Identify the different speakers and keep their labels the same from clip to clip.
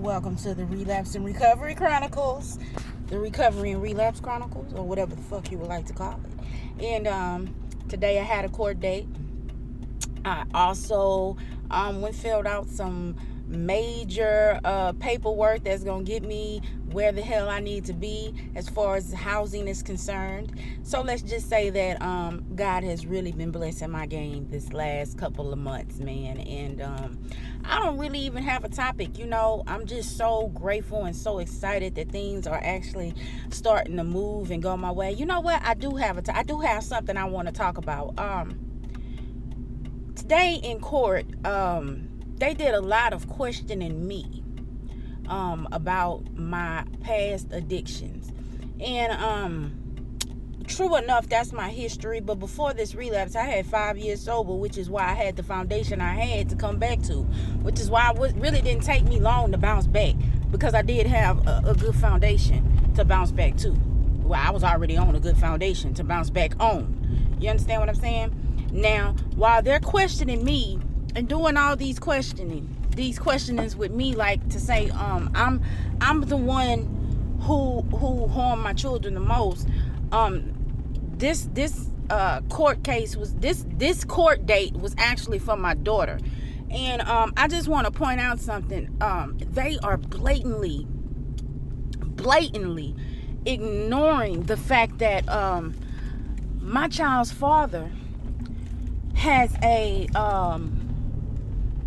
Speaker 1: Welcome to the Relapse and Recovery Chronicles, the Recovery and Relapse Chronicles, or whatever the fuck you would like to call it. And today I had a court date. I also filled out some major paperwork that's gonna get me where the hell I need to be as far as housing is concerned. So let's just say that God has really been blessing my game this last couple of months, man. And I don't really even have a topic. I'm just so grateful and so excited that things are actually starting to move and go my way. You know what? I do have something I want to talk about. Today in court, they did a lot of questioning me about my past addictions. And true enough, that's my history. But before this relapse, I had 5 years sober, which is why I had the foundation I had to come back to, which is why it really didn't take me long to bounce back, because I did have a good foundation to bounce back to. Well, I was already on a good foundation to bounce back on. You understand what I'm saying? Now, while they're questioning me and doing all these questionings with me, like to say I'm the one who harmed my children the most. This court case was this court date was actually for my daughter. And I just want to point out something. They are blatantly ignoring the fact that my child's father has a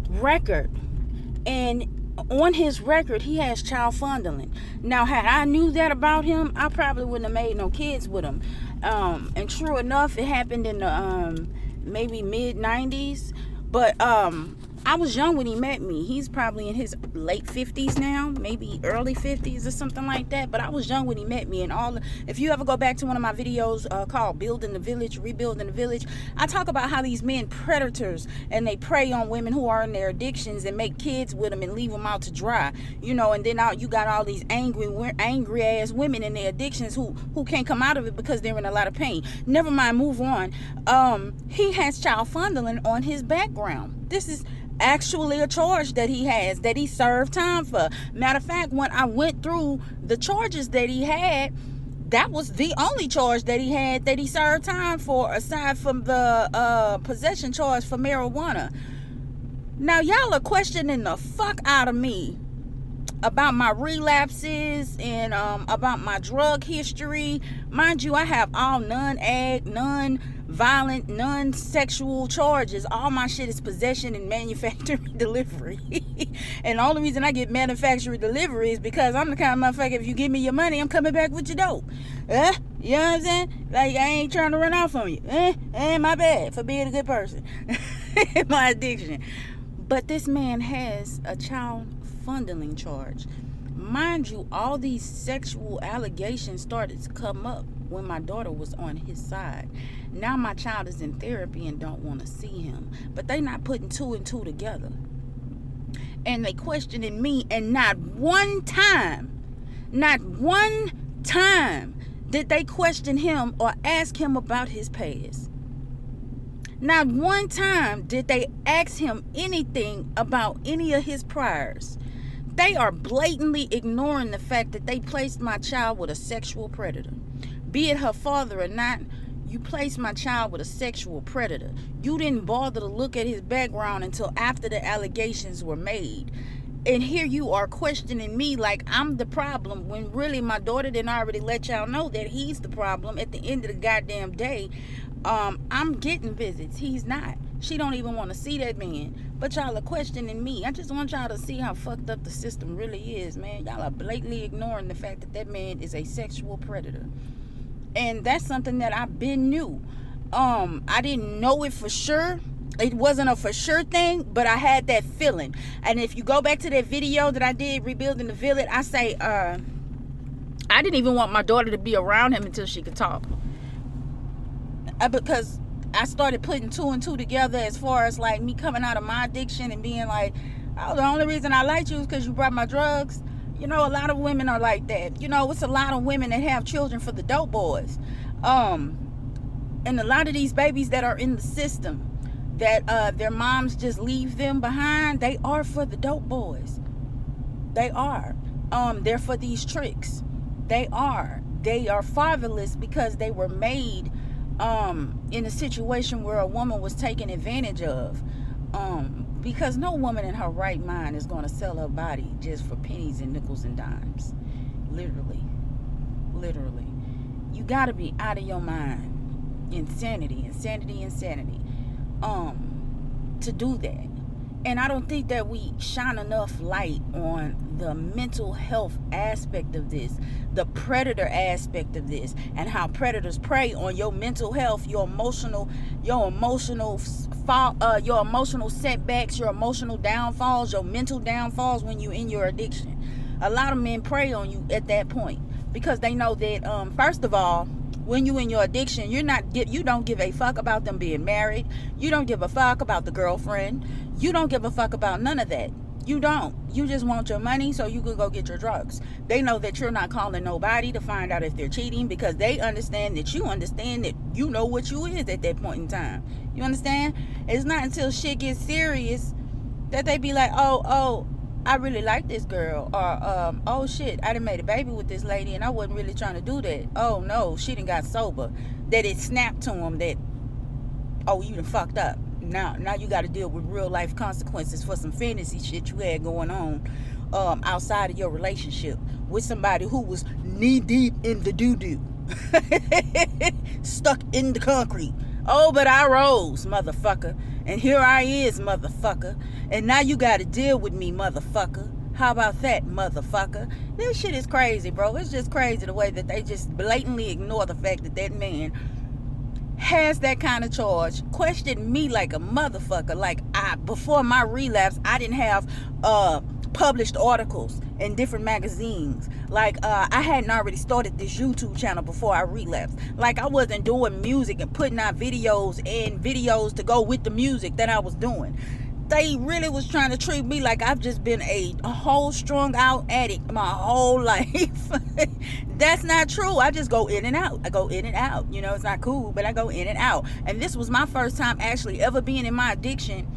Speaker 1: record, and on his record he has child fondling. Now, had I knew that about him, I probably wouldn't have made no kids with him. And true enough, it happened in the maybe mid-90s, but I was young when he met me. He's probably in his late 50s now, maybe early 50s or something like that. But I was young when he met me. And if you ever go back to one of my videos called Building the Village, Rebuilding the Village, I talk about how these men predators, and they prey on women who are in their addictions and make kids with them and leave them out to dry. And then you got all these angry ass women in their addictions who can't come out of it because they're in a lot of pain. Never mind, move on. He has child fondling on his background. This is actually a charge that he has, that he served time for. Matter of fact, when I went through the charges that he had, that was the only charge that he had that he served time for, aside from the possession charge for marijuana. Now, y'all are questioning the fuck out of me about my relapses and about my drug history. Mind you, I have all non-ag, non-violent, non-sexual charges. All my shit is possession and manufacturing delivery. And the only reason I get manufacturing delivery is because I'm the kind of motherfucker, if you give me your money, I'm coming back with your dope. You know what I'm saying? Like, I ain't trying to run off on you. My bad for being a good person. My addiction. But this man has a child fondling charge. Mind you, all these sexual allegations started to come up when my daughter was on his side. Now my child is in therapy and don't want to see him, but they not putting two and two together, and they questioning me. And not one time did they question him or ask him about his past. Not one time did they ask him anything about any of his priors. They are blatantly ignoring the fact that they placed my child with a sexual predator. Be it her father or not, you placed my child with a sexual predator. You didn't bother to look at his background until after the allegations were made. And here you are questioning me like I'm the problem, when really my daughter didn't already let y'all know that he's the problem. At the end of the goddamn day, I'm getting visits. He's not. She don't even want to see that man. But y'all are questioning me. I just want y'all to see how fucked up the system really is, man. Y'all are blatantly ignoring the fact that that man is a sexual predator. And that's something that I've been knew. I didn't know it for sure. It wasn't a for sure thing, but I had that feeling. And if you go back to that video that I did, Rebuilding the Village, I say, I didn't even want my daughter to be around him until she could talk. Because I started putting two and two together as far as like me coming out of my addiction and being like, oh, the only reason I liked you is because you brought my drugs. A lot of women are like that. It's a lot of women that have children for the dope boys. And a lot of these babies that are in the system, that their moms just leave them behind, they are for the dope boys. They are. They're for these tricks. They are. They are fatherless because they were made in a situation where a woman was taken advantage of. Because no woman in her right mind is going to sell her body just for pennies and nickels and dimes. Literally. You got to be out of your mind. Insanity to do that. And I don't think that we shine enough light on the mental health aspect of this, the predator aspect of this, and how predators prey on your mental health, your emotional setbacks, your emotional downfalls, your mental downfalls when you're in your addiction. A lot of men prey on you at that point because they know that first of all, when you in your addiction, you don't give a fuck about them being married. You don't give a fuck about the girlfriend. You don't give a fuck about none of that. You don't. You just want your money so you can go get your drugs. They know that you're not calling nobody to find out if they're cheating because they understand that you understand that you know what you is at that point in time. You understand? It's not until shit gets serious that they be like, oh, I really like this girl, or oh shit, I done made a baby with this lady and I wasn't really trying to do that. Oh no, she done got sober. That it snapped to them that, oh, you done fucked up. Now you got to deal with real life consequences for some fantasy shit you had going on outside of your relationship with somebody who was knee deep in the doo-doo. Stuck in the concrete. Oh, but I rose, motherfucker. And here I is, motherfucker. And now you got to deal with me, motherfucker. How about that, motherfucker? This shit is crazy, bro. It's just crazy the way that they just blatantly ignore the fact that that man has that kind of charge. Questioned me like a motherfucker. Like, before my relapse, I didn't have published articles in different magazines. Like, I hadn't already started this YouTube channel before I relapsed. Like, I wasn't doing music and putting out videos to go with the music that I was doing. They really was trying to treat me like I've just been a whole strung out addict my whole life. That's not true. I just go in and out. You know, it's not cool, but I go in and out. And this was my first time actually ever being in my addiction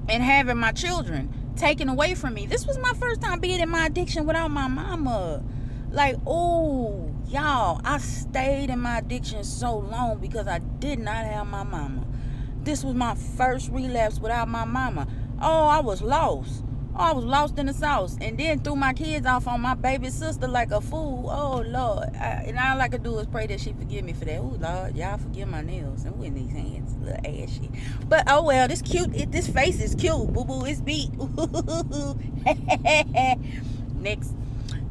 Speaker 1: and having my children taken away from me. This was my first time being in my addiction without my mama. Like, oh, y'all, I stayed in my addiction so long because I did not have my mama. This was my first relapse without my mama. Oh, I was lost. Oh, I was lost in the sauce. And then threw my kids off on my baby sister like a fool. Oh, Lord. And all I could do is pray that she forgive me for that. Oh, Lord, y'all forgive my nails. And with these hands, little ass shit. But, oh, well, this cute. This face is cute. Boo-boo, it's beat. Next.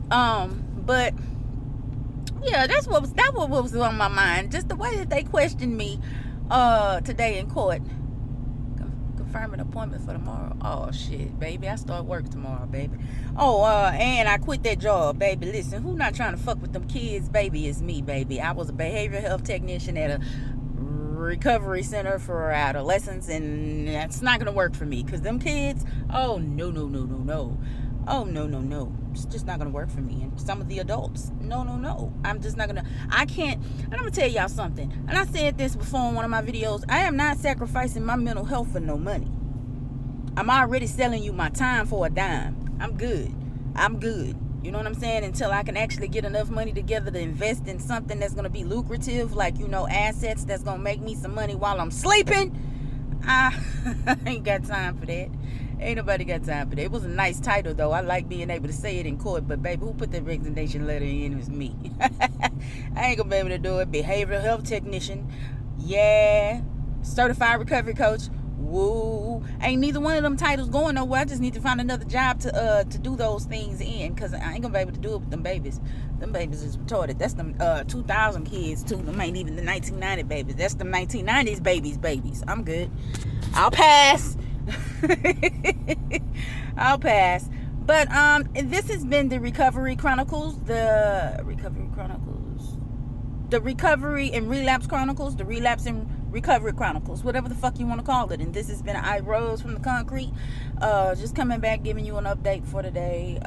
Speaker 1: But, yeah, that was on my mind. Just the way that they questioned me today in court. Confirm an appointment for tomorrow. Oh shit, baby, I start work tomorrow, baby. Oh, and I quit that job, baby. Listen, who not trying to fuck with them kids, baby? It's me, baby. I was a behavioral health technician at a recovery center for adolescents, and that's not gonna work for me because them kids, oh no. Oh no, it's just not gonna work for me. And some of the adults, no, I'm just not gonna. I can't. And I'm gonna tell y'all something, and I said this before in one of my videos. I am not sacrificing my mental health for no money. I'm already selling you my time for a dime. I'm good. You know what I'm saying? Until I can actually get enough money together to invest in something that's gonna be lucrative, like, you know, assets that's gonna make me some money while I'm sleeping. I ain't got time for that. Ain't nobody got time for that. It was a nice title, though. I like being able to say it in court, but baby, who put that resignation letter in? It was me. I ain't gonna be able to do it. Behavioral health technician, yeah. Certified recovery coach, woo. Ain't neither one of them titles going nowhere. I just need to find another job to do those things in, because I ain't gonna be able to do it with them babies. Them babies is retarded. That's them 2000 kids too. Them ain't even the 1990 babies. That's the 1990s babies. I'm good. I'll pass. I'll pass. But this has been the Recovery Chronicles, the Recovery and Relapse Chronicles, the Relapse and Recovery Chronicles, whatever the fuck you want to call it. And this has been Irose from the Concrete. Just coming back, giving you an update for today.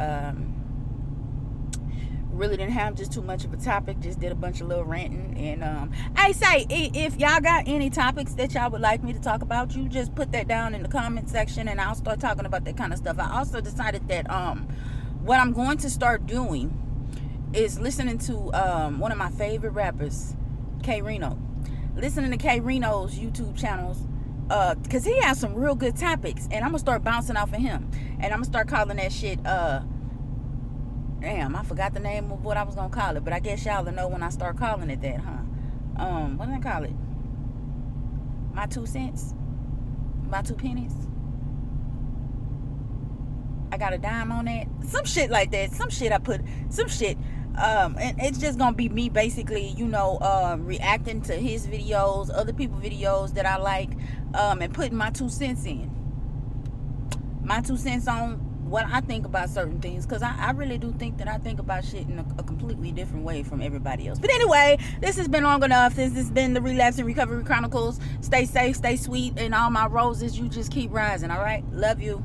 Speaker 1: Really didn't have just too much of a topic, just did a bunch of little ranting. And I say, if y'all got any topics that y'all would like me to talk about, you just put that down in the comment section and I'll start talking about that kind of stuff. I also decided that what I'm going to start doing is listening to one of my favorite rappers, K Reno. Listening to K Reno's YouTube channels, because he has some real good topics, and I'm gonna start bouncing off of him, and I'm gonna start calling that shit damn, I forgot the name of what I was gonna call it, but I guess y'all will know when I start calling it that, huh? What did I call it? My 2 cents? My 2 pennies? I got a dime on that? Some shit like that. Some shit. And it's just gonna be me basically, reacting to his videos, other people's videos that I like, and putting my 2 cents in. My 2 cents on what I think about certain things, because I really do think that I think about shit in a completely different way from everybody else. But anyway, this has been long enough. This has been the Relapse and Recovery Chronicles. Stay safe, stay sweet, and all my roses, you just keep rising. All right, love you.